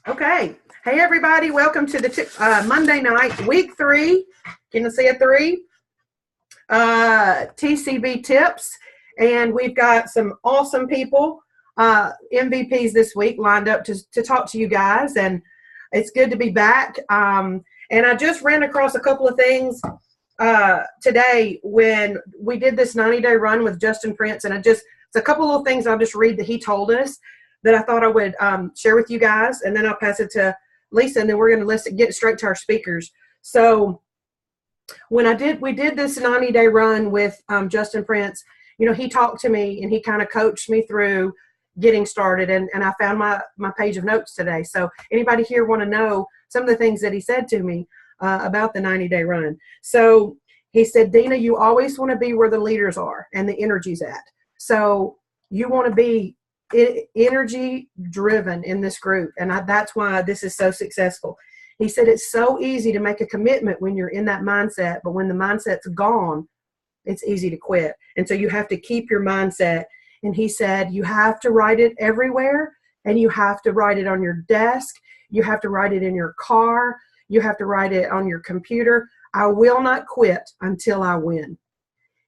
Okay. Hey, everybody. Welcome to the Monday night, week 3. Can you see a 3? TCB tips. And we've got some awesome people, MVPs this week lined up to talk to you guys. And it's good to be back. And I just ran across a couple of things today when we did this 90-day run with Justin Prince. And it's a couple of things I'll just read that he told us that I thought I would share with you guys, and then I'll pass it to Lisa, and then we're going to get straight to our speakers. So when we did this 90-day run with Justin Prince, he talked to me, and he kind of coached me through getting started, and I found my page of notes today. So anybody here want to know some of the things that he said to me about the 90-day run? So he said, Dina, you always want to be where the leaders are and the energy's at. So you want to be energy driven in this group, and that's why this is so successful. He said it's so easy to make a commitment when you're in that mindset, but when the mindset's gone, it's easy to quit. And so you have to keep your mindset. And he said you have to write it everywhere, and you have to write it on your desk, you have to write it in your car, you have to write it on your computer. I will not quit until I win.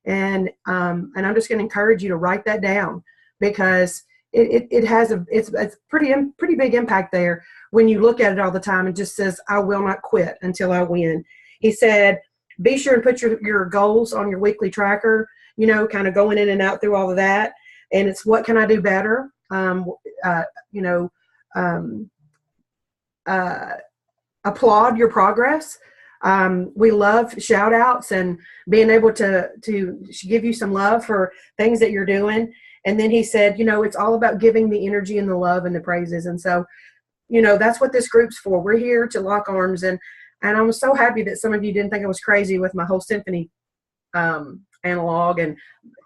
And I'm just going to encourage you to write that down, because it has it's pretty big impact there when you look at it all the time and just says, I will not quit until I win. He said, be sure and put your goals on your weekly tracker, kind of going in and out through all of that. And it's, what can I do better? Applaud your progress. We love shout outs and being able to give you some love for things that you're doing. And then he said, it's all about giving the energy and the love and the praises. And so, that's what this group's for. We're here to lock arms. And I'm so happy that some of you didn't think I was crazy with my whole symphony analog and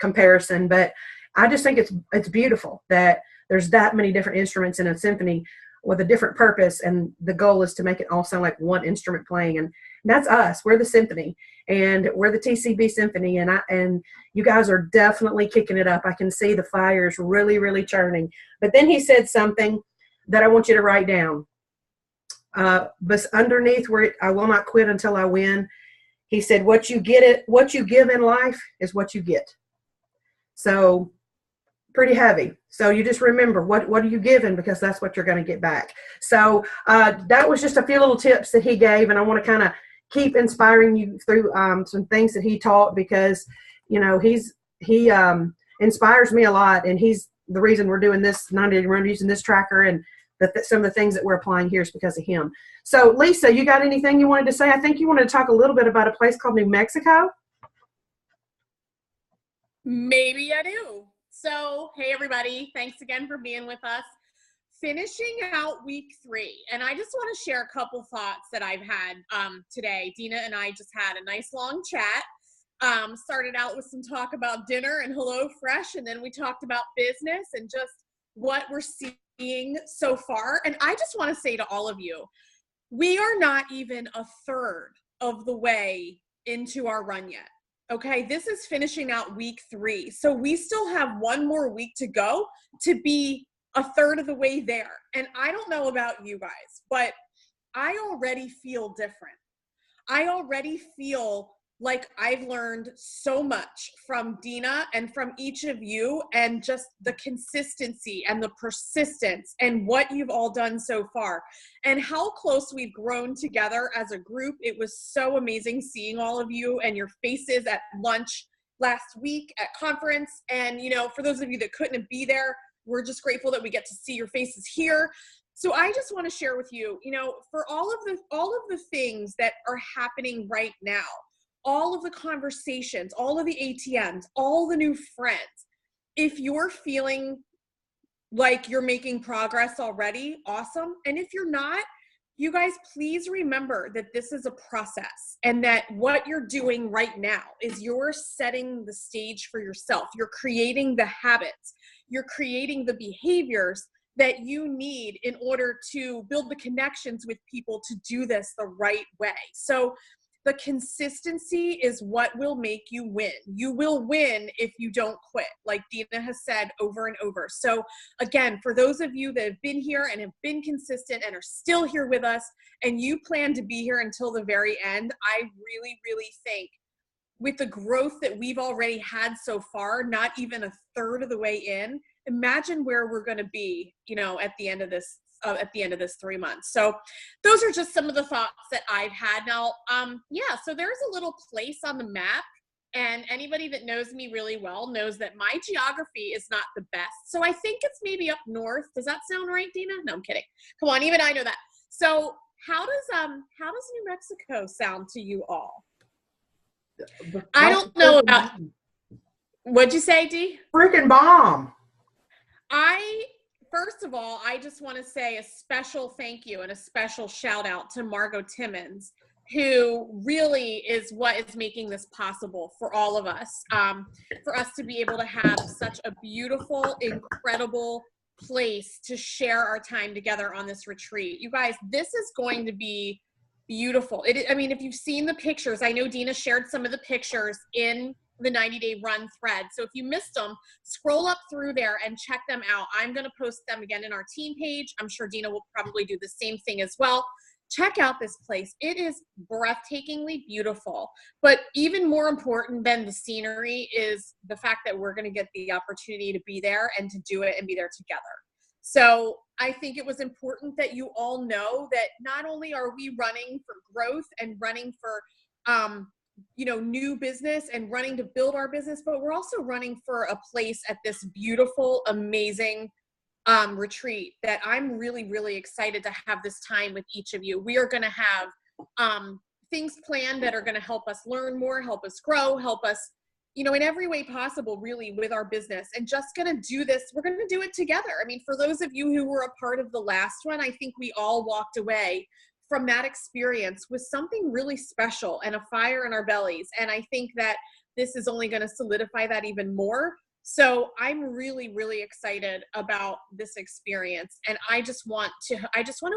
comparison. But I just think it's beautiful that there's that many different instruments in a symphony with a different purpose. And the goal is to make it all sound like one instrument playing. And that's us. We're the symphony, and we're the TCB symphony. And you guys are definitely kicking it up. I can see the fires really, really churning. But then he said something that I want you to write down. But underneath where I will not quit until I win, he said, what you give in life is what you get. So pretty heavy. So you just remember, what are you giving? Because that's what you're going to get back. So that was just a few little tips that he gave, and I want to kind of keep inspiring you through some things that he taught, because he inspires me a lot, and he's the reason we're doing this 90-day run using this tracker, and some of the things that we're applying here is because of him. So Lisa, you got anything you wanted to say? I think you wanted to talk a little bit about a place called New Mexico. Maybe I do. So, hey everybody, thanks again for being with us. Finishing out week 3, and I just want to share a couple thoughts that I've had today. Dina and I just had a nice long chat. Started out with some talk about dinner and Hello Fresh, and then we talked about business and just what we're seeing so far. And I just want to say to all of you, we are not even a third of the way into our run yet. Okay, this is finishing out week 3. So we still have one more week to go to be a third of the way there. And I don't know about you guys, but I already feel different. I already feel like I've learned so much from Dina and from each of you, and just the consistency and the persistence and what you've all done so far and how close we've grown together as a group. It was so amazing seeing all of you and your faces at lunch last week at conference. And, for those of you that couldn't be there, we're just grateful that we get to see your faces here. So I just want to share with you, for all of the things that are happening right now, all of the conversations, all of the ATMs, all the new friends, if you're feeling like you're making progress already, awesome. And if you're not, you guys, please remember that this is a process, and that what you're doing right now is you're setting the stage for yourself. You're creating the habits. You're creating the behaviors that you need in order to build the connections with people to do this the right way. So The consistency is what will make you win. You will win if you don't quit, like Dina has said over and over. So again, for those of you that have been here and have been consistent and are still here with us, and you plan to be here until the very end, I really, really think with the growth that we've already had so far, not even a third of the way in, imagine where we're going to be, you know, at the end of this 3 months. So those are just some of the thoughts that I've had. Now, yeah, so there's a little place on the map, and anybody that knows me really well knows that my geography is not the best. So I think it's maybe up north. Does that sound right, Dina? No, I'm kidding. Come on, even I know that. So how does New Mexico sound to you all? I don't know about, what'd you say, Dee? Freaking bomb. First of all, I just want to say a special thank you and a special shout out to Margot Timmons, who really is what is making this possible for all of us, for us to be able to have such a beautiful, incredible place to share our time together on this retreat. You guys, this is going to be beautiful. I mean, if you've seen the pictures, I know Dina shared some of the pictures in the 90-day run thread. So if you missed them, scroll up through there and check them out. I'm going to post them again in our team page. I'm sure Dina will probably do the same thing as well. Check out this place. It is breathtakingly beautiful. But even more important than the scenery is the fact that we're going to get the opportunity to be there and to do it and be there together. So I think it was important that you all know that not only are we running for growth and running for, you know, new business and running to build our business, but we're also running for a place at this beautiful, amazing retreat that I'm really, really excited to have this time with each of you. We are going to have things planned that are going to help us learn more, help us grow, help us, you know, in every way possible, really, with our business. And just going to do this, we're going to do it together. I mean, for those of you who were a part of the last one, I think we all walked away from that experience with something really special and a fire in our bellies. And I think that this is only going to solidify that even more. So I'm really, really excited about this experience. And I just want to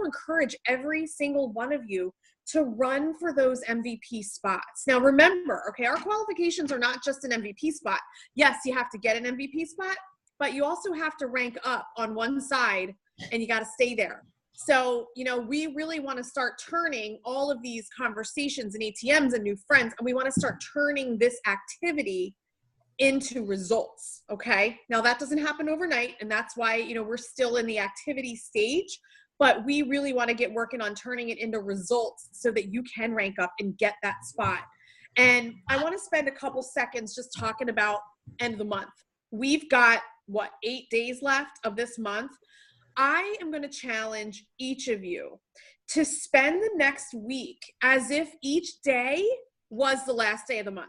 encourage every single one of you to run for those MVP spots. Now, remember, okay, our qualifications are not just an MVP spot. Yes, you have to get an MVP spot, but you also have to rank up on one side and you got to stay there. So, you know, we really want to start turning all of these conversations and ATMs and new friends, and we want to start turning this activity into results. Okay. Now that doesn't happen overnight. And that's why, you know, we're still in the activity stage, but we really want to get working on turning it into results so that you can rank up and get that spot. And I want to spend a couple seconds just talking about end of the month. We've got 8 days left of this month. I am going to challenge each of you to spend the next week as if each day was the last day of the month.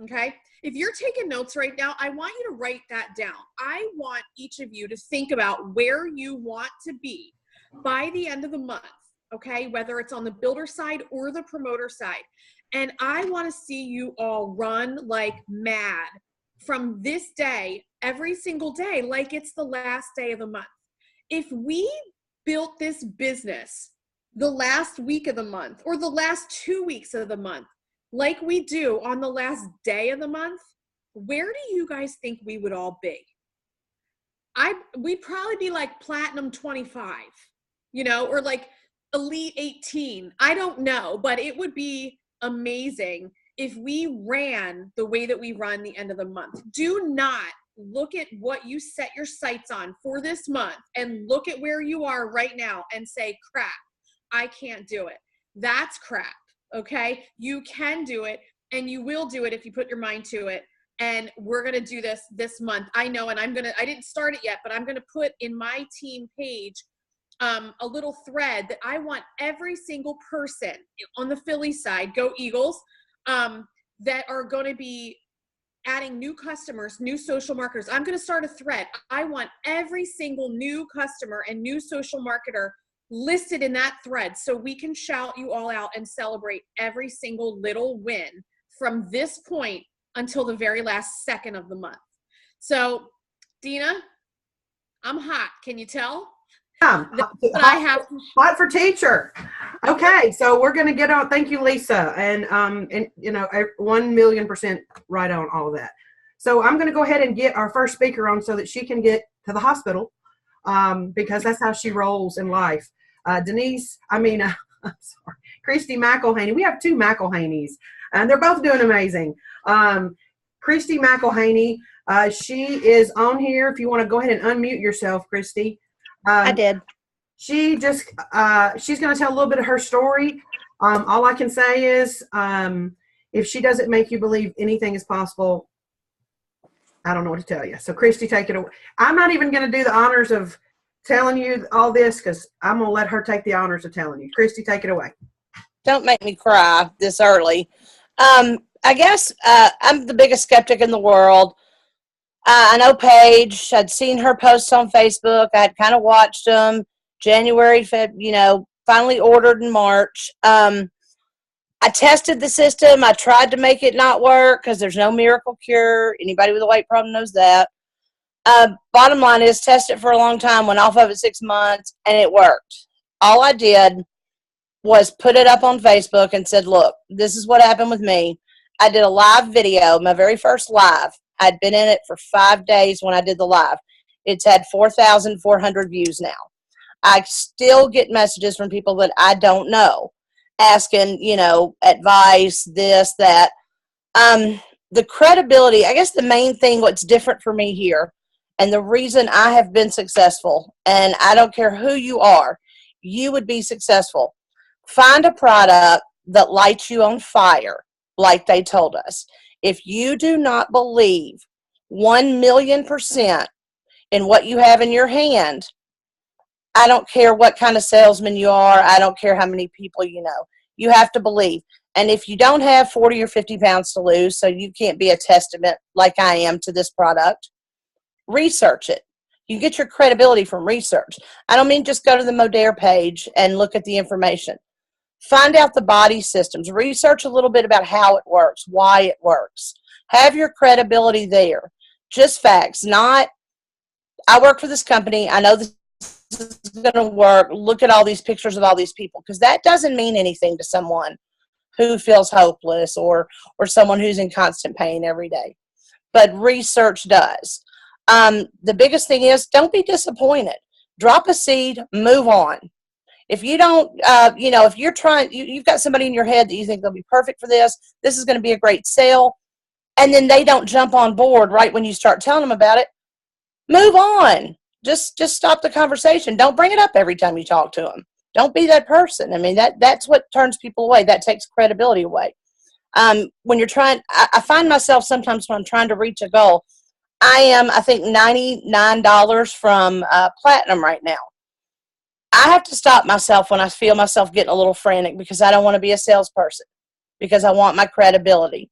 Okay. If you're taking notes right now, I want you to write that down. I want each of you to think about where you want to be by the end of the month. Okay. Whether it's on the builder side or the promoter side. And I want to see you all run like mad from this day, every single day, like it's the last day of the month. If we built this business the last week of the month or the last 2 weeks of the month, like we do on the last day of the month, where do you guys think we would all be? We'd probably be like platinum 25, you know, or like elite 18. I don't know, but it would be amazing if we ran the way that we run the end of the month. Do not look at what you set your sights on for this month and look at where you are right now and say, crap, I can't do it. That's crap. Okay. You can do it and you will do it if you put your mind to it. And we're going to do this month. I know. And I didn't start it yet, but I'm going to put in my team page a little thread that I want every single person on the Philly side, go Eagles, that are going to be adding new customers, new social marketers. I'm going to start a thread. I want every single new customer and new social marketer listed in that thread so we can shout you all out and celebrate every single little win from this point until the very last second of the month. So, Dina, I'm hot. Can you tell? Yeah, But I have to. hot for teacher. Okay, so we're going to get on. Thank you, Lisa, and 1,000,000% right on all of that. So I'm going to go ahead and get our first speaker on so that she can get to the hospital, because that's how she rolls in life. Denise, I'm sorry, Christy McElhaney. We have two McElhaneys, and they're both doing amazing. Christy McElhaney, she is on here. If you want to go ahead and unmute yourself, Christy. I did. She's going to tell a little bit of her story. All I can say is, if she doesn't make you believe anything is possible, I don't know what to tell you. So Christy, take it away. I'm not even going to do the honors of telling you all this, because I'm going to let her take the honors of telling you. Christy, take it away. Don't make me cry this early. I guess I'm the biggest skeptic in the world. I know Paige. I'd seen her posts on Facebook. I had kind of watched them. January, finally ordered in March. I tested the system. I tried to make it not work because there's no miracle cure. Anybody with a weight problem knows that. Bottom line is, test it for a long time, went off of it 6 months, and it worked. All I did was put it up on Facebook and said, look, this is what happened with me. I did a live video, my very first live. I'd been in it for 5 days when I did the live. It's had 4,400 views now. I still get messages from people that I don't know, asking, advice, this, that. The credibility, I guess the main thing, what's different for me here, and the reason I have been successful, and I don't care who you are, you would be successful. Find a product that lights you on fire, like they told us. If you do not believe 1,000,000% in what you have in your hand, I don't care what kind of salesman you are. I don't care how many people you know. You have to believe. And if you don't have 40 or 50 pounds to lose, so you can't be a testament like I am to this product, research it. You get your credibility from research. I don't mean just go to the Modere page and look at the information. Find out the body systems. Research a little bit about how it works, why it works. Have your credibility there. Just facts, not, I work for this company, I know this is going to work, look at all these pictures of all these people, because that doesn't mean anything to someone who feels hopeless or someone who's in constant pain every day. But research does. The biggest thing is, don't be disappointed. Drop a seed, move on. If you don't, if you're trying, you've got somebody in your head that you think they'll be perfect for this is going to be a great sale, and then they don't jump on board right when you start telling them about it, move on. Just stop the conversation. Don't bring it up every time you talk to them. Don't be that person. I mean, that's what turns people away. That takes credibility away. When you're trying, I find myself sometimes when I'm trying to reach a goal, I am, I think, $99 from platinum right now. I have to stop myself when I feel myself getting a little frantic, because I don't want to be a salesperson, because I want my credibility.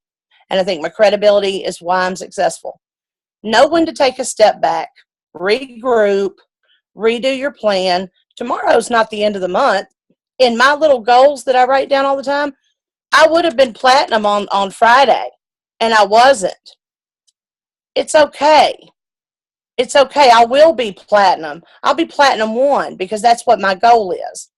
And I think my credibility is why I'm successful. Know when to take a step back, regroup, redo your plan. Tomorrow's not the end of the month. In my little goals that I write down all the time, I would have been platinum on Friday, and I wasn't. It's okay. It's okay. I will be platinum. I'll be platinum 1, because that's what my goal is.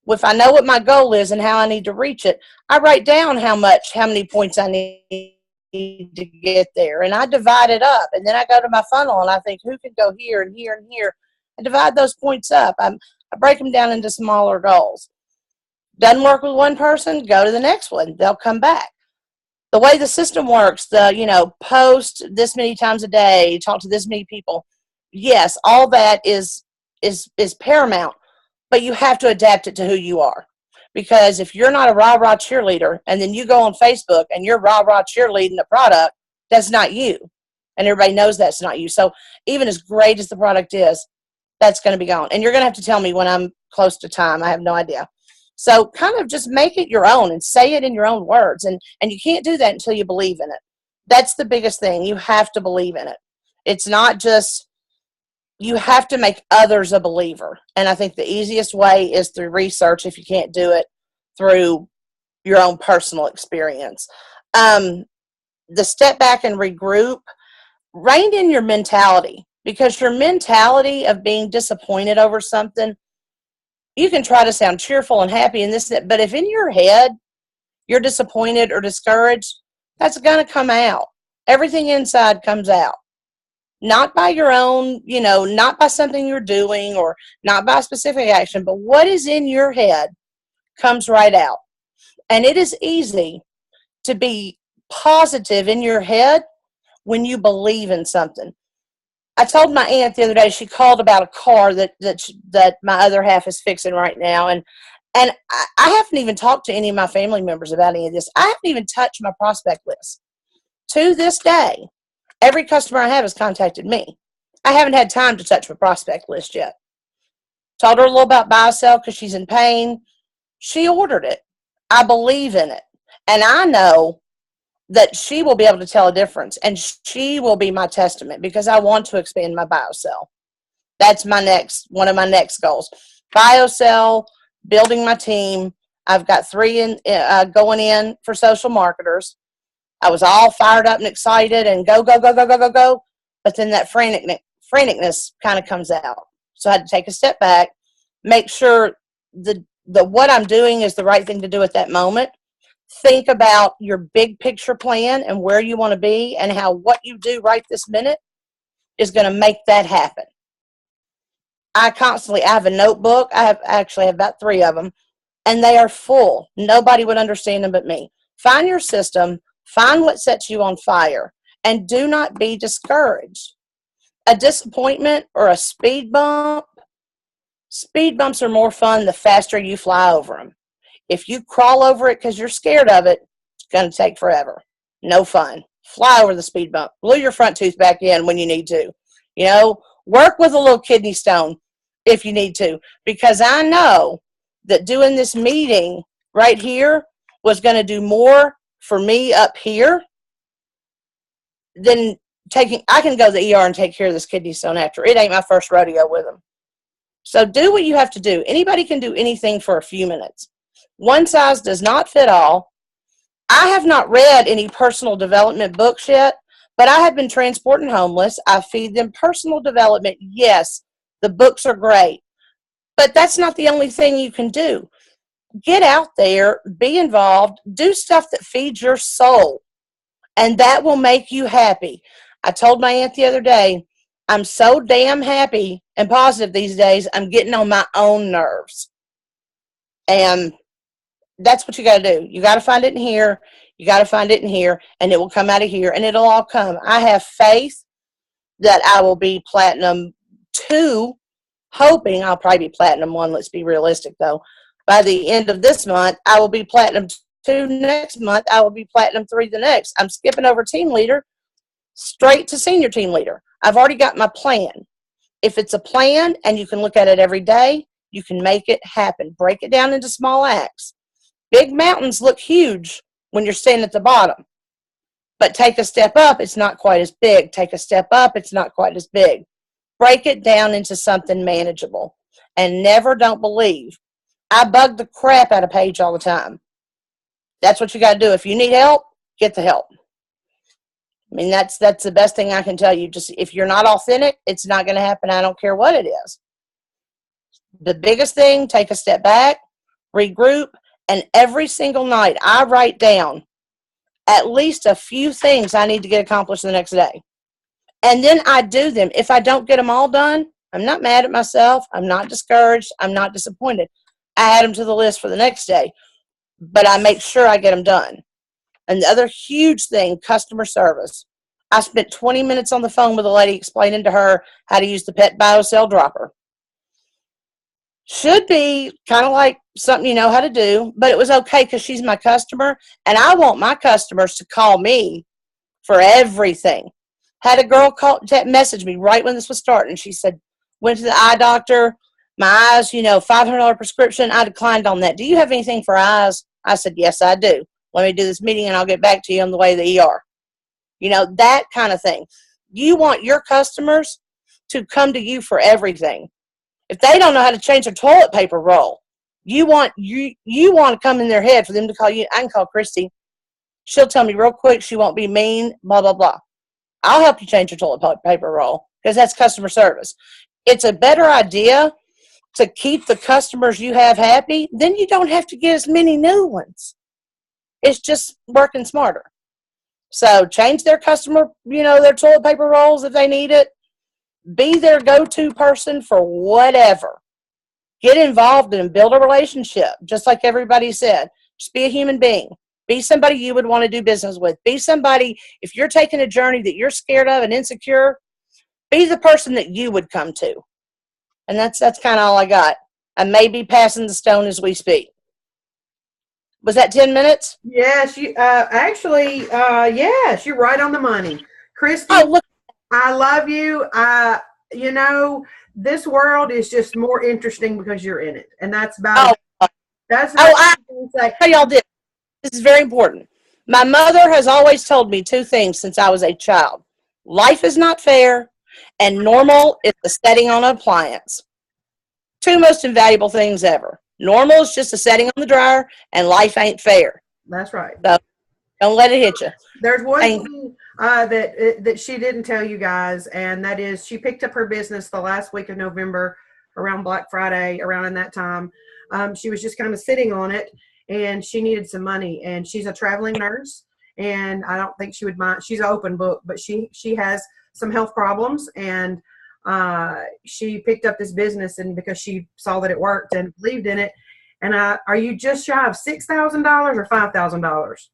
If I know what my goal is and how I need to reach it, I write down how many points I need to get there, and I divide it up. And then I go to my funnel and I think, who can go here and here and here? I divide those points up. I break them down into smaller goals. Doesn't work with one person, go to the next one. They'll come back. The way the system works, post this many times a day, talk to this many people. Yes, all that is paramount, but you have to adapt it to who you are. Because if you're not a rah-rah cheerleader, and then you go on Facebook and you're rah-rah cheerleading a product, that's not you. And everybody knows that's not you. So even as great as the product is, that's going to be gone. And you're going to have to tell me when I'm close to time. I have no idea. So kind of just make it your own and say it in your own words. And you can't do that until you believe in it. That's the biggest thing. You have to believe in it. It's not just, you have to make others a believer. And I think the easiest way is through research, if you can't do it through your own personal experience. The step back and regroup, rein in your mentality. Because your mentality of being disappointed over something, you can try to sound cheerful and happy and this, that, but if in your head you're disappointed or discouraged, that's going to come out. Everything inside comes out. Not by your own, not by something you're doing or not by specific action, but what is in your head comes right out. And it is easy to be positive in your head when you believe in something. I told my aunt the other day, she called about a car that my other half is fixing right now. And I haven't even talked to any of my family members about any of this. I haven't even touched my prospect list. To this day, every customer I have has contacted me. I haven't had time to touch my prospect list yet. Told her a little about buy sell because she's in pain. She ordered it. I believe in it. And I know that she will be able to tell a difference, and she will be my testament because I want to expand my biosell. That's one of my next goals. Biosell, building my team. I've got 3 going in for social marketers. I was all fired up and excited and go. But then that franticness kind of comes out. So I had to take a step back, make sure the what I'm doing is the right thing to do at that moment. Think about your big picture plan and where you want to be and how what you do right this minute is going to make that happen. I have a notebook. I actually have about 3 of them, and they are full. Nobody would understand them but me. Find your system, find what sets you on fire, and do not be discouraged. A disappointment or a speed bumps are more fun the faster you fly over them. If you crawl over it because you're scared of it, it's going to take forever. No fun. Fly over the speed bump. Glue your front tooth back in when you need to. Work with a little kidney stone if you need to. Because I know that doing this meeting right here was going to do more for me up here than I can go to the ER and take care of this kidney stone after. It ain't my first rodeo with them. So do what you have to do. Anybody can do anything for a few minutes. One size does not fit all. I have not read any personal development books yet, but I have been transporting homeless. I feed them personal development. Yes, the books are great, but that's not the only thing you can do. Get out there, be involved, do stuff that feeds your soul, and that will make you happy. I told my aunt the other day, I'm so damn happy and positive these days, I'm getting on my own nerves. And that's what you got to do. You got to find it in here. You got to find it in here, and it will come out of here, and it'll all come. I have faith that I will be platinum 2, hoping I'll probably be platinum 1. Let's be realistic, though. By the end of this month, I will be platinum 2 next month. I will be platinum 3 the next. I'm skipping over team leader straight to senior team leader. I've already got my plan. If it's a plan and you can look at it every day, you can make it happen. Break it down into small acts. Big mountains look huge when you're standing at the bottom. But take a step up, it's not quite as big. Take a step up, it's not quite as big. Break it down into something manageable. And never don't believe. I bug the crap out of Paige all the time. That's what you got to do. If you need help, get the help. I mean, that's the best thing I can tell you. Just if you're not authentic, it's not going to happen. I don't care what it is. The biggest thing, take a step back, regroup, and every single night I write down at least a few things I need to get accomplished the next day. And then I do them. If I don't get them all done, I'm not mad at myself. I'm not discouraged. I'm not disappointed. I add them to the list for the next day, but I make sure I get them done. And the other huge thing, customer service. I spent 20 minutes on the phone with a lady explaining to her how to use the pet biocell dropper. Should be kind of like something you know how to do, but it was okay because she's my customer, and I want my customers to call me for everything. Had a girl message me right when this was starting. She said, went to the eye doctor, my eyes, $500 prescription. I declined on that. Do you have anything for eyes? I said, yes, I do. Let me do this meeting and I'll get back to you on the way to the ER. That kind of thing. You want your customers to come to you for everything. If they don't know how to change their toilet paper roll, you want to come in their head for them to call you. I can call Christy. She'll tell me real quick. She won't be mean, blah, blah, blah. I'll help you change your toilet paper roll. because that's customer service. It's a better idea to keep the customers you have happy. Then you don't have to get as many new ones. It's just working smarter. So change their customer, their toilet paper rolls if they need it. Be their go-to person for whatever. Get involved and build a relationship, just like everybody said. Just be a human being. Be somebody you would want to do business with. Be somebody, if you're taking a journey that you're scared of and insecure, be the person that you would come to. And that's kind of all I got. I may be passing the stone as we speak. Was that 10 minutes? Yes, yes, you're right on the money. Christy, Oh, look. I love you. This world is just more interesting because you're in it. And that's about it. That's what I tell y'all this. This is very important. My mother has always told me two things since I was a child. Life is not fair, and normal is the setting on an appliance. Two most invaluable things ever. Normal is just a setting on the dryer, and life ain't fair. That's right. So don't let it hit you. There's one thing that she didn't tell you guys, and that is she picked up her business the last week of November around Black Friday, around in that time. She was just kind of sitting on it, and she needed some money. And she's a traveling nurse, and I don't think she would mind. She's an open book, but she has some health problems, and she picked up this business, and because she saw that it worked and believed in it. And are you just shy of $6,000 or $5,000?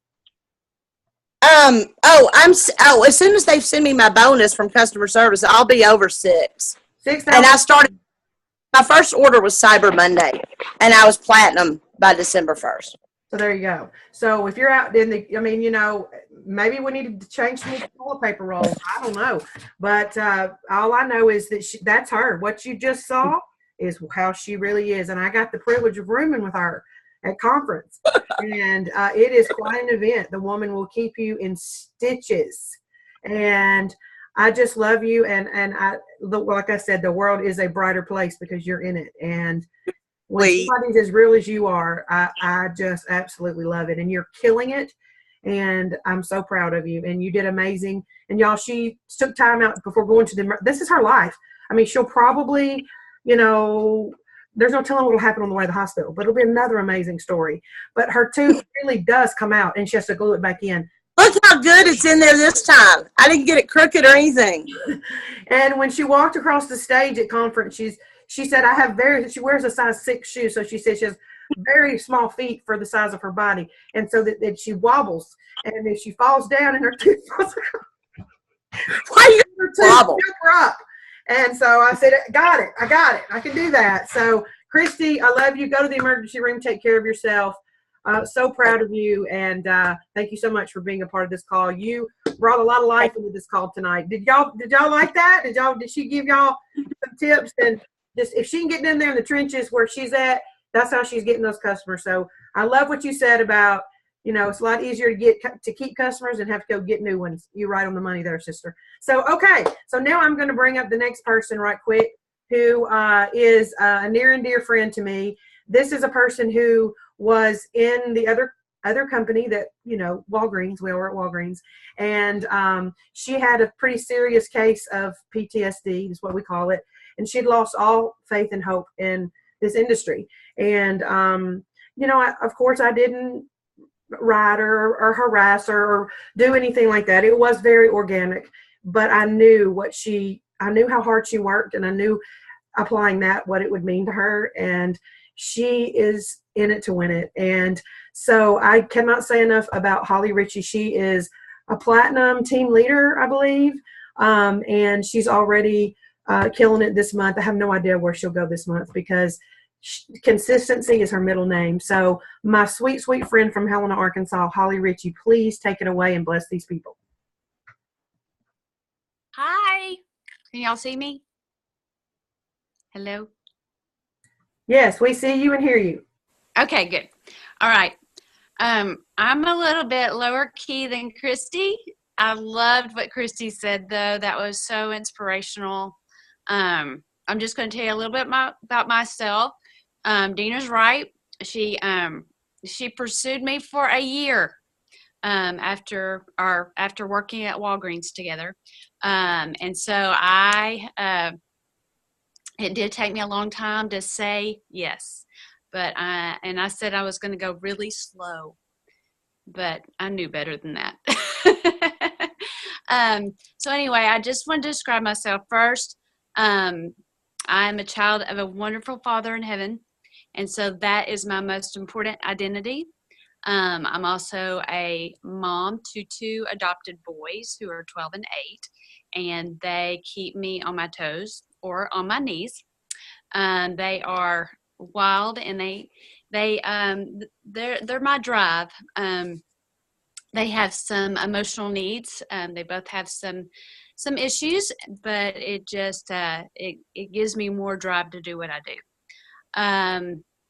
As soon as they send me my bonus from customer service, I'll be over 6. 6,000. And I started. My first order was Cyber Monday, and I was platinum by December 1st. So there you go. So if you're out in maybe we needed to change some toilet paper rolls. I don't know, but all I know is that that's her. What you just saw is how she really is, and I got the privilege of rooming with her at conference, and it is quite an event. The woman will keep you in stitches, and I just love you. And like I said, the world is a brighter place because you're in it. And when somebody's as real as you are, I just absolutely love it. And you're killing it. And I'm so proud of you. And you did amazing. And y'all, she took time out before going to this is her life. I mean, she'll probably, there's no telling what will happen on the way to the hospital, but it'll be another amazing story. But her tooth really does come out, and she has to glue it back in. Look how good it's in there this time. I didn't get it crooked or anything. And when she walked across the stage at conference, she said, she wears a size 6 shoe. So she says she has very small feet for the size of her body. And so that she wobbles. And if she falls down and her tooth falls out, why you wobble? Her up. And so I said, I got it. I can do that. So Christy, I love you. Go to the emergency room. Take care of yourself. So proud of you, and thank you so much for being a part of this call. You brought a lot of life into this call tonight. Did y'all like that? Did she give y'all some tips? And just if she can get in there in the trenches where she's at, that's how she's getting those customers. So I love what you said about, it's a lot easier to keep customers and have to go get new ones. You're right on the money there, sister. So okay, so now I'm going to bring up the next person right quick, who is a near and dear friend to me. This is a person who was in the other company that, Walgreens, we were at Walgreens, and she had a pretty serious case of PTSD, is what we call it, and she'd lost all faith and hope in this industry. And, of course I didn't write her or harass her or do anything like that. It was very organic, but I knew how hard she worked, and I knew applying that, what it would mean to her. And she is in it to win it. And so I cannot say enough about Holly Ritchie. She is a platinum team leader, I believe. And she's already killing it this month. I have no idea where she'll go this month because consistency is her middle name. So my sweet, sweet friend from Helena, Arkansas, Holly Ritchie, please take it away and bless these people. Hi. Can y'all see me? Hello? Yes, we see you and hear you. Okay, good. All right. I'm a little bit lower key than Christy. I loved what Christy said, though. That was so inspirational. I'm just going to tell you a little bit about myself. Dina's right. She pursued me for a year. after working at Walgreens together. And so it did take me a long time to say yes, but I said I was going to go really slow, but I knew better than that. So anyway, I just want to describe myself first. I'm a child of a wonderful Father in heaven, and so that is my most important identity. I'm also a mom to 2 adopted boys who are 12 and 8, and they keep me on my toes or on my knees. They are wild, and they're my drive. They have some emotional needs. They both have some issues, but it just it gives me more drive to do what I do.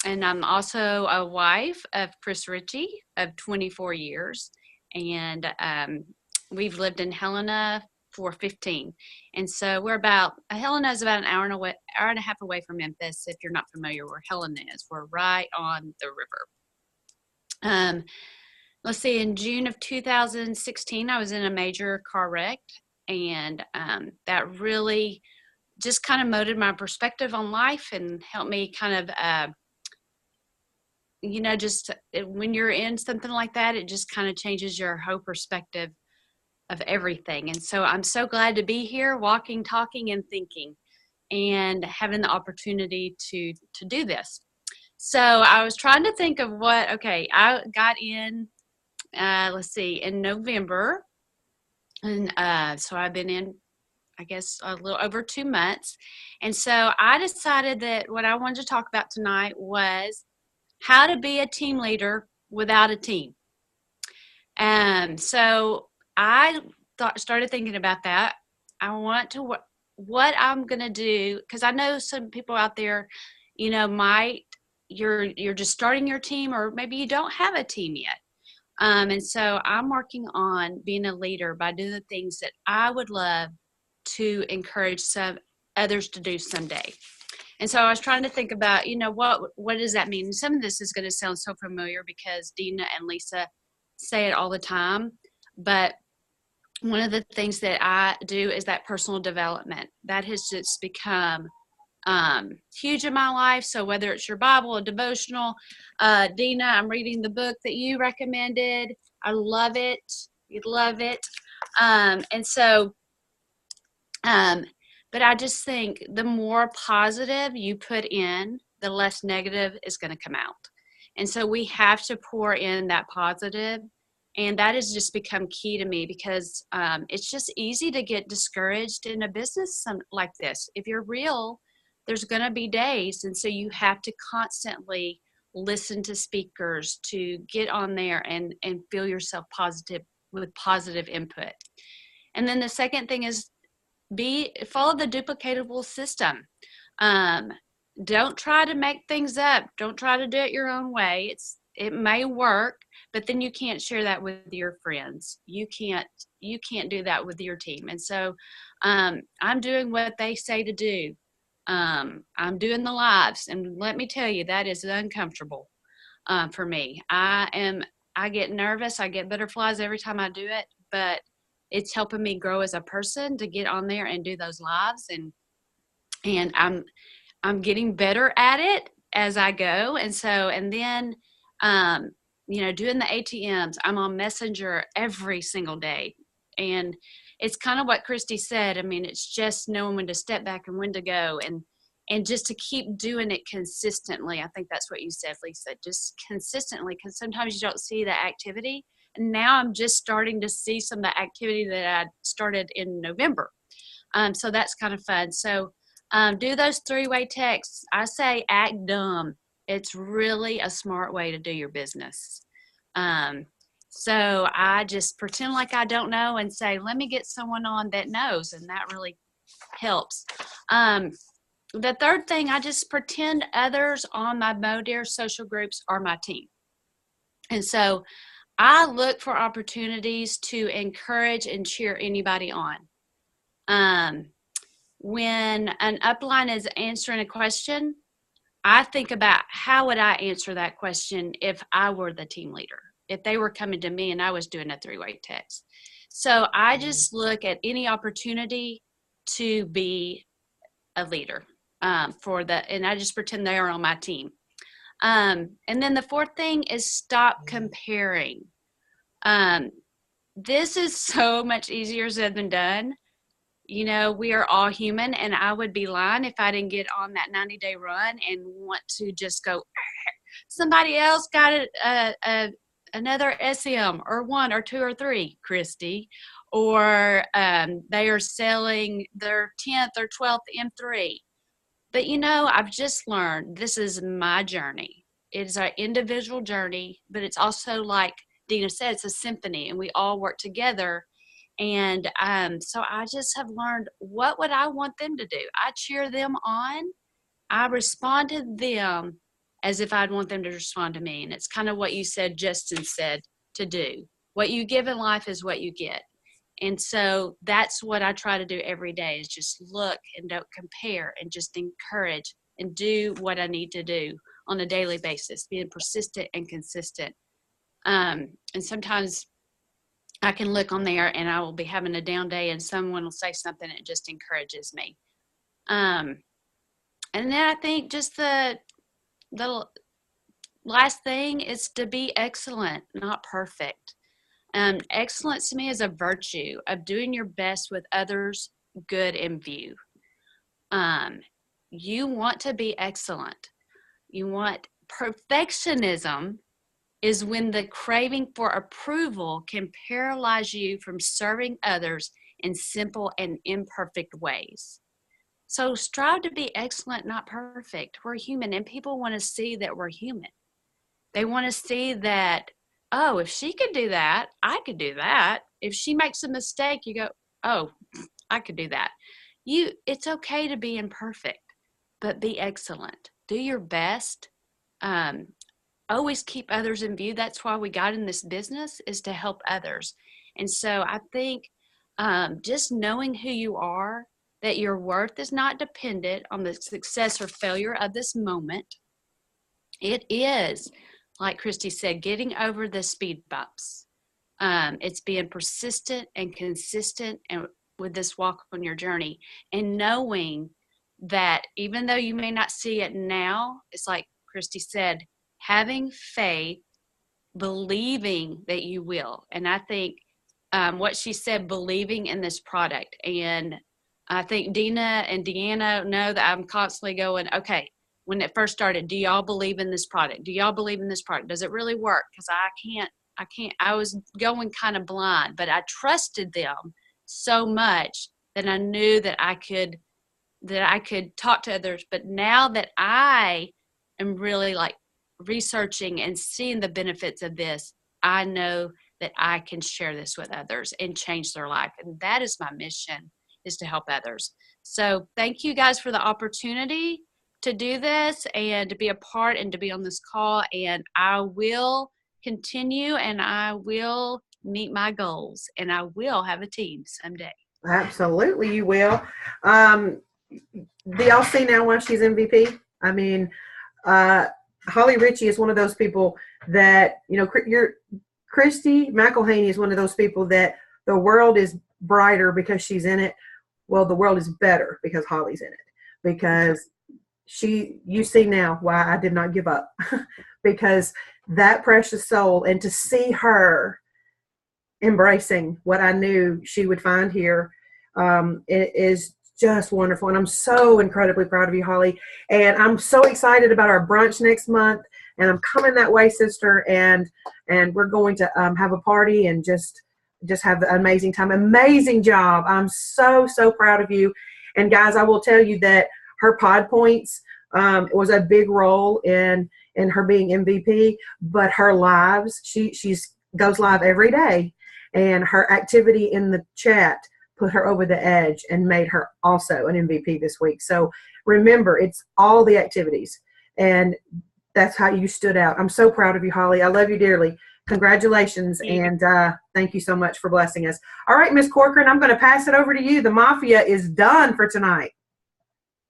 And I'm also a wife of Chris Ritchie of 24 years, and we've lived in Helena for 15. And so Helena is about an hour and a half away from Memphis. If you're not familiar where Helena is, we're right on the river. Let's see, in June of 2016, I was in a major car wreck, and that really just kind of molded my perspective on life and helped me kind of, just when you're in something like that, it just kind of changes your whole perspective of everything. And so I'm so glad to be here, walking, talking, and thinking, and having the opportunity to do this. So I was trying to think of I got in, let's see, in November. And so I've been in, I guess, a little over 2 months. And so I decided that what I wanted to talk about tonight was how to be a team leader without a team. And so I started thinking about that. I want to, what I'm going to do, because I know some people out there, you're just starting your team, or maybe you don't have a team yet. And so I'm working on being a leader by doing the things that I would love to encourage some others to do someday. And so I was trying to think about, what does that mean? And some of this is going to sound so familiar because Dina and Lisa say it all the time. But one of the things that I do is that personal development. That has just become huge in my life. So whether it's your Bible, a devotional, Dina, I'm reading the book that you recommended. I love it. You love it. But I just think the more positive you put in, the less negative is going to come out. And so we have to pour in that positive. And that has just become key to me because it's just easy to get discouraged in a business like this. If you're real, there's going to be days. And so you have to constantly listen to speakers to get on there and feel yourself positive with positive input. And then the second thing is follow the duplicatable system. Don't try to make things up. Don't try to do it your own way. It may work, but then you can't share that with your friends. You can't do that with your team. And so I'm doing what they say to do. I'm doing the lives, and let me tell you, that is uncomfortable for me. I get nervous. I get butterflies every time I do it, but it's helping me grow as a person to get on there and do those lives. And I'm getting better at it as I go. And then, doing the ATMs, I'm on Messenger every single day. And it's kind of what Christy said. I mean, it's just knowing when to step back and when to go and just to keep doing it consistently. I think that's what you said, Lisa, just consistently, because sometimes you don't see the activity. And now I'm just starting to see some of the activity that I started in November. So that's kind of fun. So do those 3-way texts. I say act dumb. It's really a smart way to do your business. So I just pretend like I don't know and say, let me get someone on that knows. And that really helps. The third thing, I just pretend others on my MoDare social groups are my team. And so I look for opportunities to encourage and cheer anybody on. When an upline is answering a question, I think about how would I answer that question if I were the team leader? if they were coming to me and I was doing a three-way text. So I just look at any opportunity to be a leader and I just pretend they are on my team. And then the fourth thing is stop comparing. This is so much easier said than done. You know, we are all human, and I would be lying if I didn't get on that 90-day run and want to just go, somebody else got another SM or 1 or 2 or 3, Christy, or they are selling their 10th or 12th M3. But, you know, I've just learned this is my journey. It is our individual journey, but it's also, like Dina said, it's a symphony, and we all work together. And so I just have learned, what would I want them to do? I cheer them on. I respond to them as if I'd want them to respond to me. And it's kind of what you said, Justin said, to do. What you give in life is what you get. And so that's what I try to do every day, is just look and don't compare, and just encourage and do what I need to do on a daily basis, being persistent and consistent. And sometimes I can look on there and I will be having a down day and someone will say something that just encourages me. And then I think just the last thing is to be excellent, not perfect. Excellence to me is a virtue of doing your best with others' good in view. You want to be excellent. You want perfectionism is when the craving for approval can paralyze you from serving others in simple and imperfect ways. So strive to be excellent, not perfect. We're human, and people want to see that we're human. They want to see that, oh, if she could do that, I could do that. If she makes a mistake, you go, oh, I could do that. It's okay to be imperfect, but be excellent. Do your best. Always keep others in view. That's why we got in this business, is to help others. And so I think just knowing who you are, that your worth is not dependent on the success or failure of this moment. It is, like Christy said, getting over the speed bumps. It's being persistent and consistent and with this walk on your journey, and knowing that even though you may not see it now, it's like Christy said, having faith, believing that you will. And I think what she said, believing in this product. And I think Dina and Deanna know that I'm constantly going, okay, when it first started, do y'all believe in this product? Do y'all believe in this product? Does it really work? Because I was going kind of blind, but I trusted them so much that I knew that I could talk to others. But now that I am really like researching and seeing the benefits of this, I know that I can share this with others and change their life. And that is my mission, is to help others. So thank you guys for the opportunity to do this and to be a part and to be on this call. And I will continue, and I will meet my goals, and I will have a team someday. Absolutely, you will. Do y'all see now why she's MVP? I mean, Holly Ritchie is one of those people that, Christy McElhaney is one of those people that the world is brighter because she's in it. Well, the world is better because Holly's in it, because you see now why I did not give up because that precious soul, and to see her embracing what I knew she would find here, it is just wonderful. And I'm so incredibly proud of you, Holly. And I'm so excited about our brunch next month. And I'm coming that way, sister. And we're going to have a party and just have an amazing time. Amazing job. I'm so, so proud of you. And guys, I will tell you that her pod points was a big role in her being MVP, but her lives, she goes live every day. And her activity in the chat put her over the edge and made her also an MVP this week. So remember, it's all the activities, and that's how you stood out. I'm so proud of you, Holly. I love you dearly. Congratulations, and thank you so much for blessing us. All right, Miss Corcoran, I'm going to pass it over to you. The Mafia is done for tonight.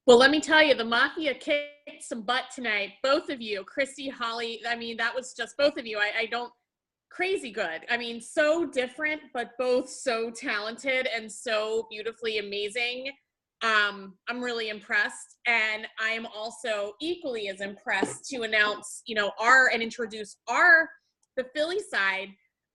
Well, let me tell you, the Mafia kicked some butt tonight. Both of you, Christy, Holly, I mean, that was just both of you. I don't crazy good. I mean, so different, but both so talented and so beautifully amazing. I'm really impressed, and I am also equally as impressed to announce, and introduce the Philly side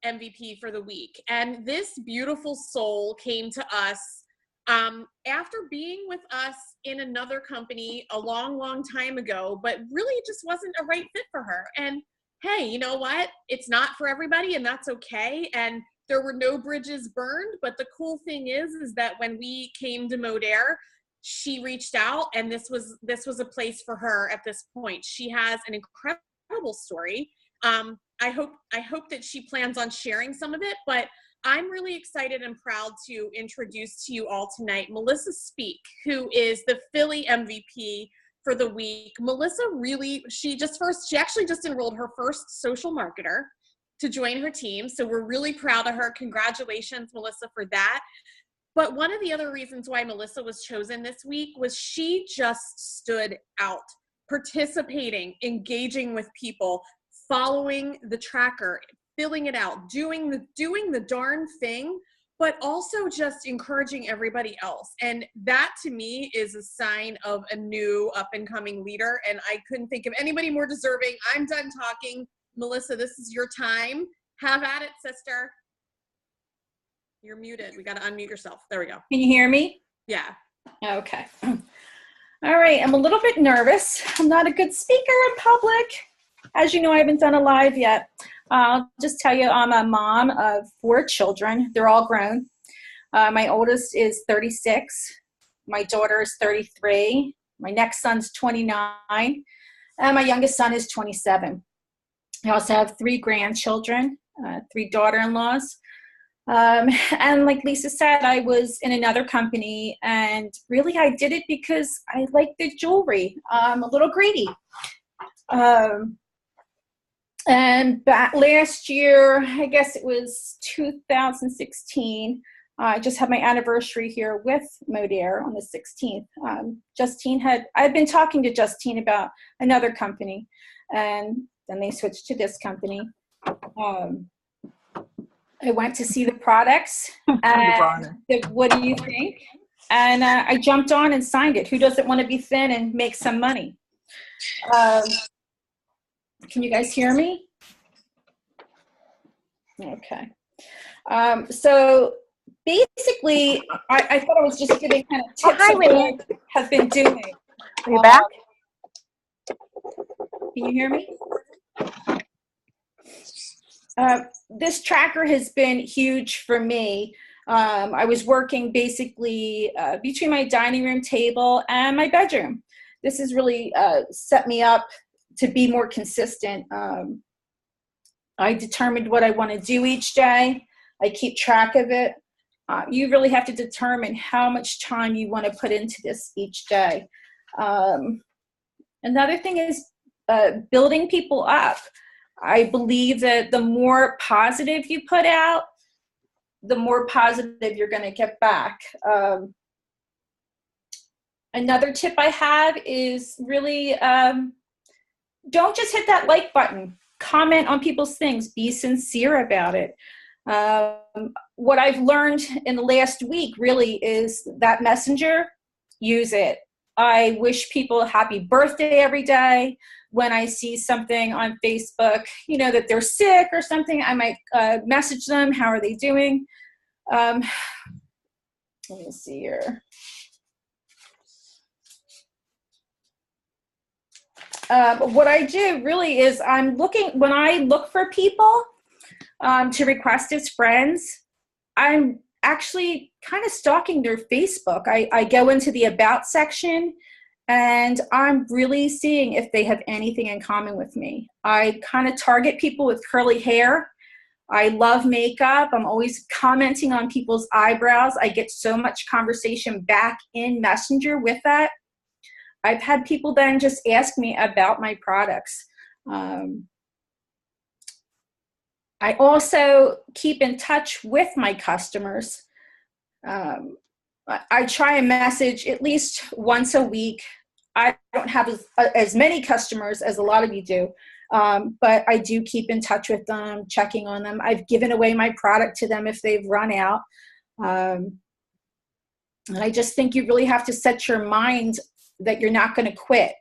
MVP for the week. And this beautiful soul came to us after being with us in another company a long, long time ago, but really it just wasn't a right fit for her. And hey, you know what? It's not for everybody, and that's okay. And there were no bridges burned, but the cool thing is that when we came to Modere, she reached out, and this was a place for her at this point. She has an incredible story. I hope that she plans on sharing some of it, but I'm really excited and proud to introduce to you all tonight Melissa Speak, who is the Philly MVP for the week. Melissa she actually just enrolled her first social marketer to join her team. So we're really proud of her. Congratulations, Melissa, for that. But one of the other reasons why Melissa was chosen this week was she just stood out, participating, engaging with people, following the tracker, filling it out, doing the darn thing, but also just encouraging everybody else. And that to me is a sign of a new up and coming leader. And I couldn't think of anybody more deserving. I'm done talking. Melissa, this is your time. Have at it, sister. You're muted. We got to unmute yourself. There we go. Can you hear me? Yeah. Okay. All right. I'm a little bit nervous. I'm not a good speaker in public. As you know, I haven't done a live yet. I'll just tell you, I'm a mom of 4 children. They're all grown. My oldest is 36. My daughter is 33. My next son's 29. And my youngest son is 27. I also have 3 grandchildren, 3 daughter-in-laws. And like Lisa said, I was in another company, and really I did it because I like the jewelry. I'm a little greedy. And last year, I guess it was 2016, I just had my anniversary here with Modere on the 16th. I've been talking to Justine about another company, and then they switched to this company. I went to see the products, and said, what do you think? And I jumped on and signed it. Who doesn't want to be thin and make some money? Can you guys hear me? Okay. So basically, I thought I was just giving kind of tips of what I have been doing. Are you back? Can you hear me? This tracker has been huge for me. I was working basically between my dining room table and my bedroom. This has really set me up to be more consistent. I determined what I want to do each day. I keep track of it. You really have to determine how much time you want to put into this each day. Another thing is building people up. I believe that the more positive you put out, the more positive you're going to get back. Another tip I have is really don't just hit that like button. Comment on people's things. Be sincere about it. What I've learned in the last week really is that Messenger, use it. I wish people a happy birthday every day. When I see something on Facebook, that they're sick or something, I might message them. How are they doing? Let me see here. What I do really is when I look for people to request as friends, I'm actually kind of stalking their Facebook. I go into the About section, and I'm really seeing if they have anything in common with me. I kind of target people with curly hair. I love makeup. I'm always commenting on people's eyebrows. I get so much conversation back in Messenger with that. I've had people then just ask me about my products. I also keep in touch with my customers. I try and message at least once a week. I don't have as many customers as a lot of you do, But I do keep in touch with them, checking on them. I've given away my product to them if they've run out. And I just think you really have to set your mind that you're not going to quit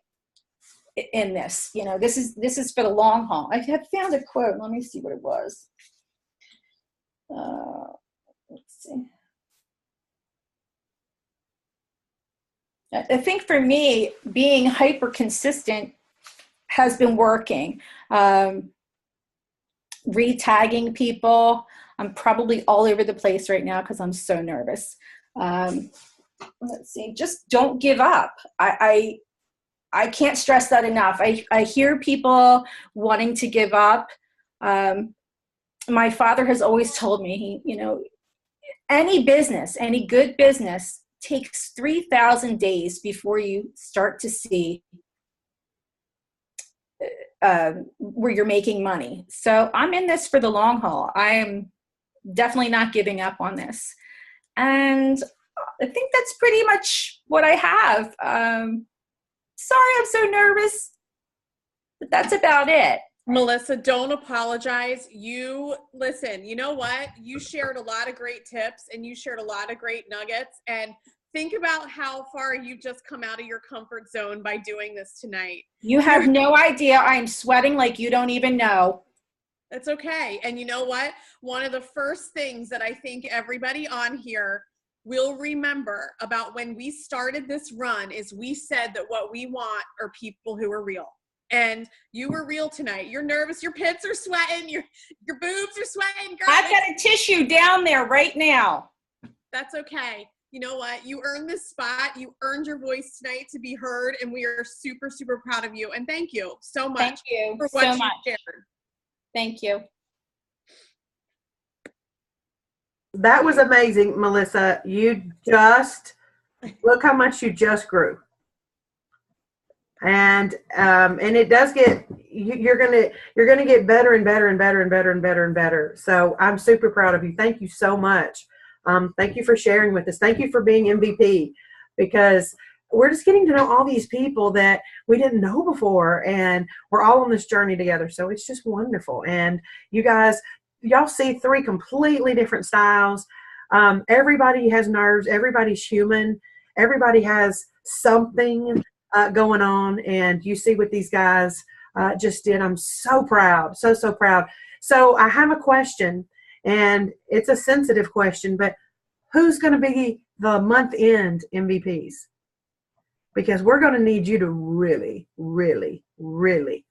in this. You know, this is for the long haul. I have found a quote. Let me see what it was. Let's see. I think for me, being hyper consistent has been working. Re-tagging people. I'm probably all over the place right now because I'm so nervous. Let's see. Just don't give up. I can't stress that enough. I hear people wanting to give up. My father has always told me, any business, any good business takes 3,000 days before you start to see where you're making money. So I'm in this for the long haul. I am definitely not giving up on this. And I think that's pretty much what I have. Sorry, I'm so nervous, but that's about it. Melissa, don't apologize. Listen, you know what? You shared a lot of great tips and you shared a lot of great nuggets. And think about how far you've just come out of your comfort zone by doing this tonight. You have no idea. I'm sweating like you don't even know. That's okay. And you know what? One of the first things that I think everybody on here will remember about when we started this run is we said that what we want are people who are real. And you were real tonight. You're nervous. Your pits are sweating. Your boobs are sweating. Girl, I've got a tissue down there right now. That's okay. You know what? You earned this spot. You earned your voice tonight to be heard. And we are super, super proud of you. And thank you so much. Thank you for what so you much. shared. Thank you. That was amazing, Melissa. You just look how much you just grew. And it does get, you're gonna get better and better and better and better and better and better. So I'm super proud of you. Thank you so much. Thank you for sharing with us. Thank you for being MVP, because we're just getting to know all these people that we didn't know before, and we're all on this journey together. So it's just wonderful. And you guys, y'all see 3 completely different styles. Everybody has nerves. Everybody's human. Everybody has something going on, and you see what these guys just did. I'm so proud, so proud. So I have a question, and it's a sensitive question, but who's going to be the month end MVPs? Because we're going to need you to really, really, really,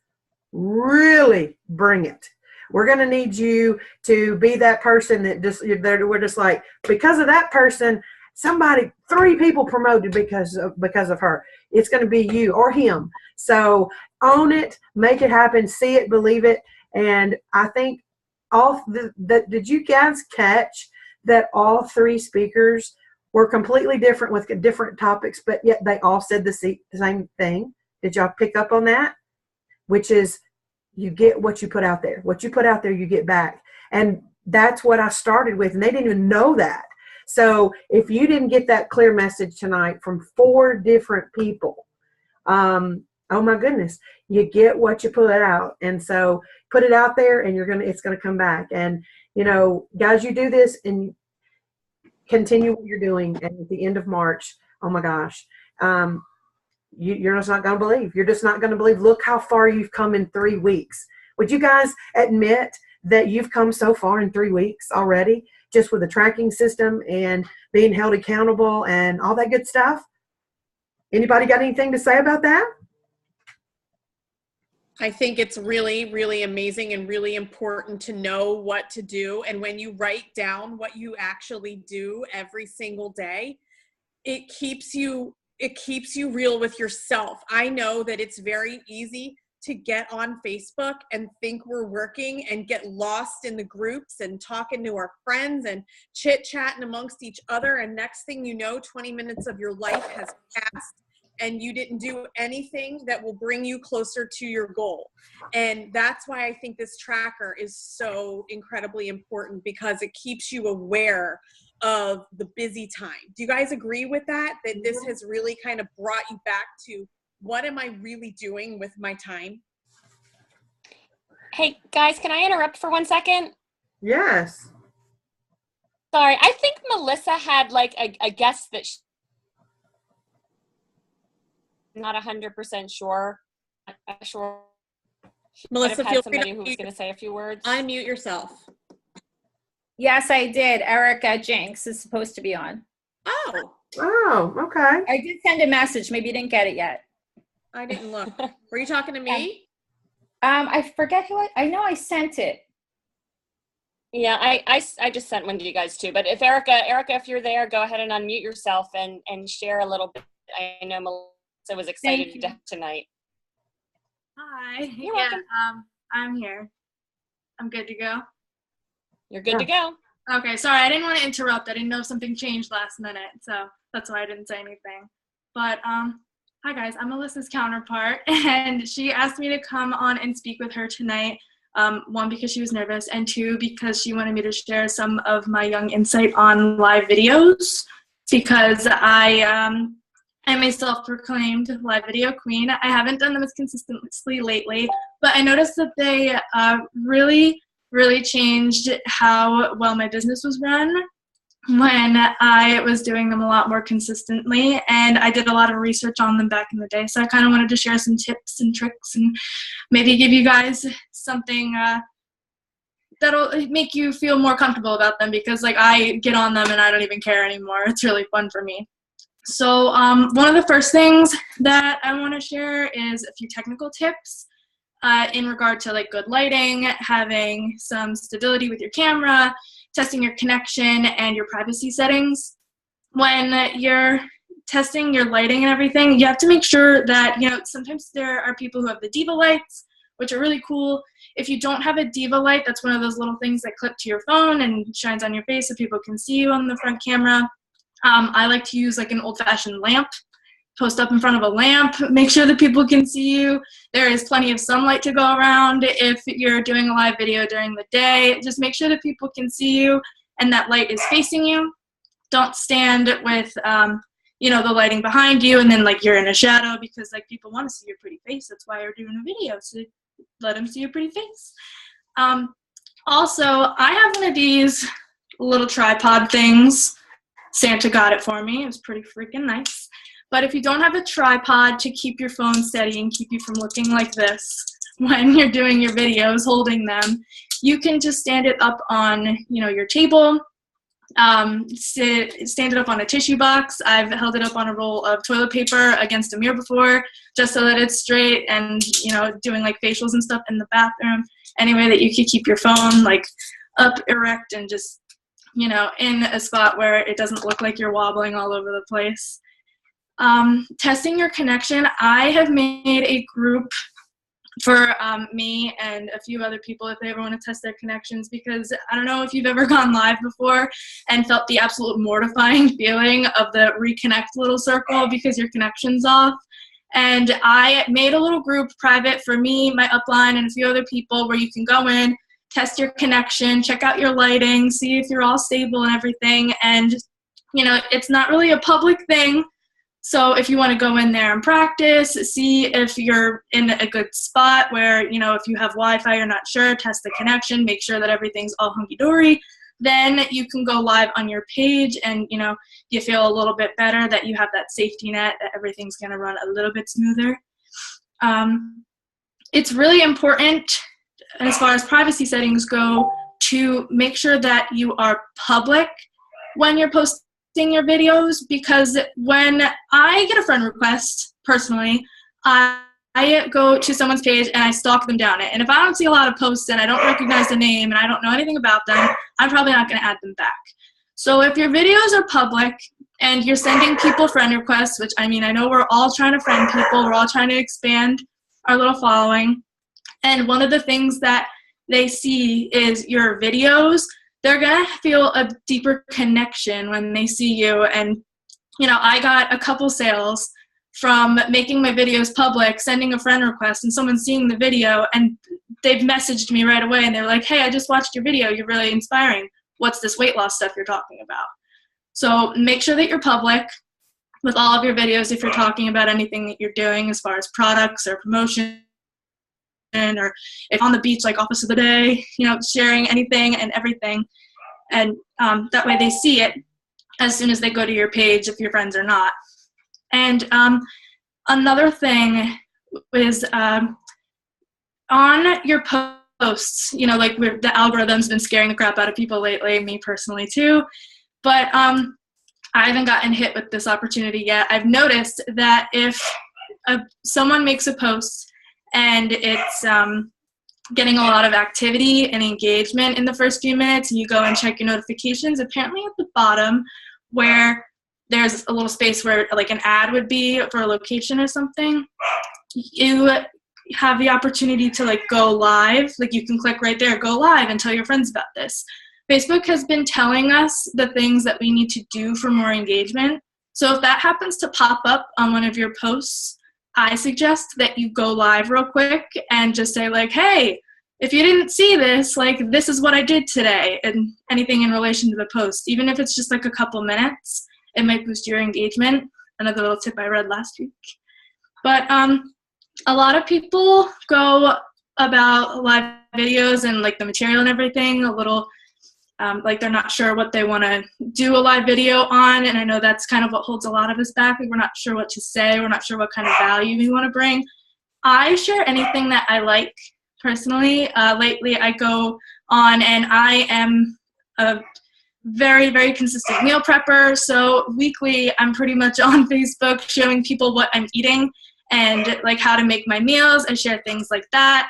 really bring it. We're going to need you to be that person that we're just like, because of that person, 3 people promoted because of her. It's going to be you or him. So own it, make it happen, see it, believe it. And I think did you guys catch that all 3 speakers were completely different with different topics, but yet they all said the same thing? Did y'all pick up on that? Which is, you get what you put out there. What you put out there, you get back. And that's what I started with, and they didn't even know that. So if you didn't get that clear message tonight from 4 different people, oh my goodness, you get what you put out. And so put it out there, and it's gonna come back. And guys, you do this and continue what you're doing. And at the end of March, oh my gosh, you're just not gonna believe. You're just not gonna believe. Look how far you've come in 3 weeks. Would you guys admit that you've come so far in 3 weeks already, just with a tracking system and being held accountable and all that good stuff? Anybody got anything to say about that? I think it's really, really amazing and really important to know what to do. And when you write down what you actually do every single day, it keeps you real with yourself. I know that it's very easy to get on Facebook and think we're working and get lost in the groups and talking to our friends and chit-chatting amongst each other. And next thing you know, 20 minutes of your life has passed and you didn't do anything that will bring you closer to your goal. And that's why I think this tracker is so incredibly important, because it keeps you aware of the busy time. Do you guys agree with that? That this has really kind of brought you back to, what am I really doing with my time? Hey, guys, can I interrupt for 1 second? Yes. Sorry, I think Melissa had like a guess that she's not 100% sure. I'm sure she might Melissa, have had feel free somebody to who was going to say a few words. unmute yourself. Yes, I did. Erica Jinx is supposed to be on. Oh, Oh, okay. I did send a message. Maybe you didn't get it yet. I didn't look. Were you talking to me? I forget who I know I sent it. Yeah, I just sent one to you guys too. But if Erica, if you're there, go ahead and unmute yourself and share a little bit. I know Melissa was excited tonight. Hi. You're welcome. I'm here. I'm good to go. You're good to go. Okay, sorry, I didn't want to interrupt. I didn't know if something changed last minute, so that's why I didn't say anything. But hi guys, I'm Melissa's counterpart, and she asked me to come on and speak with her tonight. One, because she was nervous, and two, because she wanted me to share some of my young insight on live videos, because I am a self-proclaimed live video queen. I haven't done them as consistently lately, but I noticed that they really changed how well my business was run when I was doing them a lot more consistently, and I did a lot of research on them back in the day. So I kind of wanted to share some tips and tricks and maybe give you guys something that'll make you feel more comfortable about them, because like I get on them and I don't even care anymore. It's really fun for me. So one of the first things that I want to share is a few technical tips in regard to like good lighting, having some stability with your camera, testing your connection and your privacy settings. When you're testing your lighting and everything, you have to make sure that, you know, sometimes there are people who have the Diva lights, which are really cool. If you don't have a Diva light, that's one of those little things that clip to your phone and shines on your face so people can see you on the front camera. I like to use like an old-fashioned lamp. Post up in front of a lamp, make sure that people can see you. There is plenty of sunlight to go around. If you're doing a live video during the day, just make sure that people can see you and that light is facing you. Don't stand with, you know, the lighting behind you and then like you're in a shadow, because like people want to see your pretty face. That's why you're doing a video, so let them see your pretty face. Also, I have one of these little tripod things. Santa got it for me. It was pretty freaking nice. But if you don't have a tripod to keep your phone steady and keep you from looking like this when you're doing your videos holding them, you can just stand it up on, you know, your table, stand it up on a tissue box. I've held it up on a roll of toilet paper against a mirror before, just so that it's straight, and, you know, doing like facials and stuff in the bathroom. Any way that you could keep your phone like up erect and just, you know, in a spot where it doesn't look like you're wobbling all over the place. Testing your connection. I have made a group for me and a few other people if they ever want to test their connections, because I don't know if you've ever gone live before and felt the absolute mortifying feeling of the reconnect little circle because your connection's off. And I made a little group private for me, my upline, and a few other people where you can go in, test your connection, check out your lighting, see if you're all stable and everything. And, you know, it's not really a public thing. So if you want to go in there and practice, see if you're in a good spot where, you know, if you have Wi-Fi, you're not sure, test the connection, make sure that everything's all hunky-dory. Then you can go live on your page and, you know, you feel a little bit better that you have that safety net, that everything's going to run a little bit smoother. It's really important, as far as privacy settings go, to make sure that you are public when you're posting your videos, because when I get a friend request, personally, I go to someone's page and I stalk them down it. And if I don't see a lot of posts and I don't recognize the name and I don't know anything about them, I'm probably not going to add them back. So if your videos are public and you're sending people friend requests, which, I mean, I know we're all trying to friend people, we're all trying to expand our little following, and one of the things that they see is your videos, they're going to feel a deeper connection when they see you. And, you know, I got a couple sales from making my videos public, sending a friend request, and someone seeing the video, and they've messaged me right away, and they're like, hey, I just watched your video. You're really inspiring. What's this weight loss stuff you're talking about? So make sure that you're public with all of your videos if you're talking about anything that you're doing as far as products or promotion or if on the beach, like office of the day, sharing anything and everything. And that way they see it as soon as they go to your page, if your friends are not. And another thing is on your posts, like the algorithm's been scaring the crap out of people lately, me personally too. But I haven't gotten hit with this opportunity yet. I've noticed that if someone makes a post and it's getting a lot of activity and engagement in the first few minutes, and you go and check your notifications, apparently at the bottom where there's a little space where like an ad would be for a location or something, you have the opportunity to like go live. Like you can click right there, go live, and tell your friends about this. Facebook has been telling us the things that we need to do for more engagement. So if that happens to pop up on one of your posts, I suggest that you go live real quick and just say like, hey, if you didn't see this, like this is what I did today, and anything in relation to the post, even if it's just like a couple minutes, it might boost your engagement. Another little tip I read last week. But a lot of people go about live videos and like the material and everything a little like they're not sure what they want to do a live video on, and I know that's kind of what holds a lot of us back. Like we're not sure what to say, we're not sure what kind of value we want to bring. I share anything that I like personally. Lately I go on, and I am a very, very consistent meal prepper, so weekly I'm pretty much on Facebook showing people what I'm eating and like how to make my meals. I share things like that.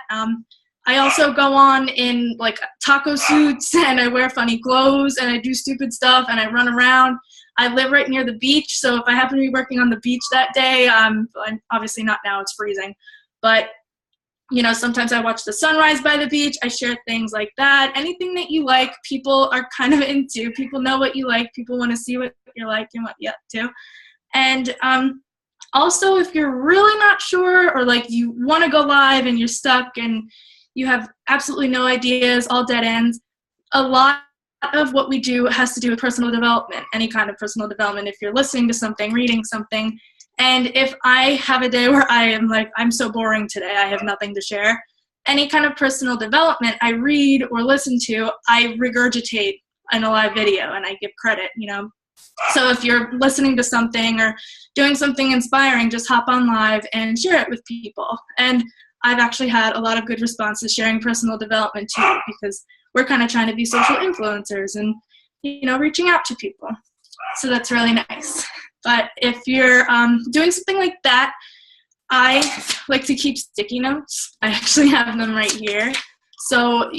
I also go on in like taco suits, and I wear funny clothes, and I do stupid stuff, and I run around. I live right near the beach, so if I happen to be working on the beach that day, I'm obviously not now, it's freezing, but sometimes I watch the sunrise by the beach. I share things like that. Anything that you like, people are kind of into. People know what you like. People want to see what you're like and what you're up to. And also, if you're really not sure, or like you want to go live and you're stuck and you have absolutely no ideas, all dead ends, a lot of what we do has to do with personal development, any kind of personal development. If you're listening to something, reading something, and if I have a day where I am like, I'm so boring today, I have nothing to share, any kind of personal development I read or listen to, I regurgitate in a live video and I give credit, So if you're listening to something or doing something inspiring, just hop on live and share it with people. And I've actually had a lot of good responses sharing personal development too, because we're kind of trying to be social influencers and, reaching out to people. So that's really nice. But if you're doing something like that, I like to keep sticky notes. I actually have them right here. So,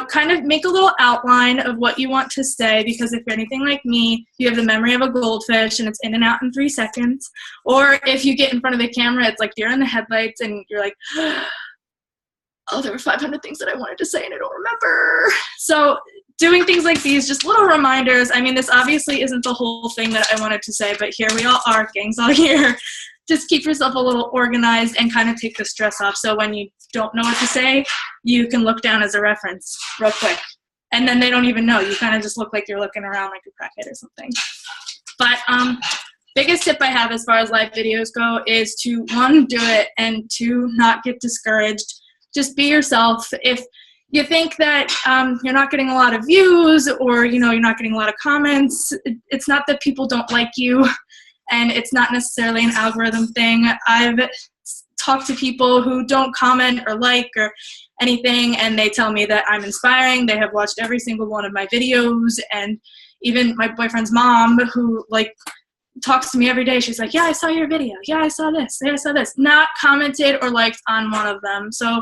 kind of make a little outline of what you want to say, because if you're anything like me, you have the memory of a goldfish and it's in and out in 3 seconds. Or if you get in front of the camera, it's like you're in the headlights and you're like, oh, there were 500 things that I wanted to say and I don't remember. So doing things like these, just little reminders. I mean, this obviously isn't the whole thing that I wanted to say, but here we all are, gang's all here. Just keep yourself a little organized and kind of take the stress off. So when you don't know what to say, you can look down as a reference real quick. And then they don't even know. You kind of just look like you're looking around like a crackhead or something. But biggest tip I have as far as live videos go is to, 1, do it, and 2, not get discouraged. Just be yourself. If you think that you're not getting a lot of views, or you're not getting a lot of comments, it's not that people don't like you. And it's not necessarily an algorithm thing. I've talked to people who don't comment or like or anything, and they tell me that I'm inspiring. They have watched every single one of my videos, and even my boyfriend's mom, who talks to me every day, she's like, yeah, I saw your video. Yeah, I saw this. Yeah, I saw this. Not commented or liked on one of them. So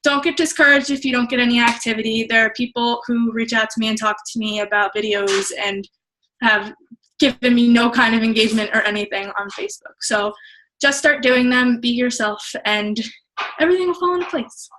don't get discouraged if you don't get any activity. There are people who reach out to me and talk to me about videos and have given me no kind of engagement or anything on Facebook. So just start doing them, be yourself, and everything will fall into place.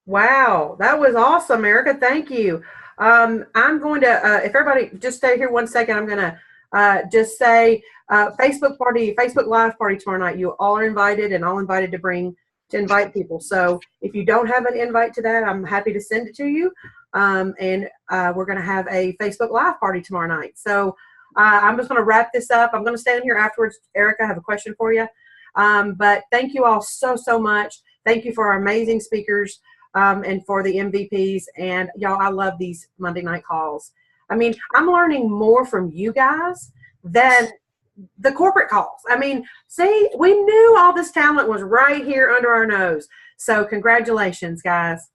Wow, that was awesome, Erica. Thank you. I'm going to, if everybody just stay here 1 second, I'm going to just say Facebook Live party tomorrow night. You all are invited, and all invited to invite people. So if you don't have an invite to that, I'm happy to send it to you. And we're going to have a Facebook Live party tomorrow night. So I'm just going to wrap this up. I'm going to stand here afterwards. Erica, I have a question for you. But thank you all so, so much. Thank you for our amazing speakers and for the MVPs. And y'all, I love these Monday night calls. I mean, I'm learning more from you guys than the corporate calls. I mean, see, we knew all this talent was right here under our nose. So congratulations, guys.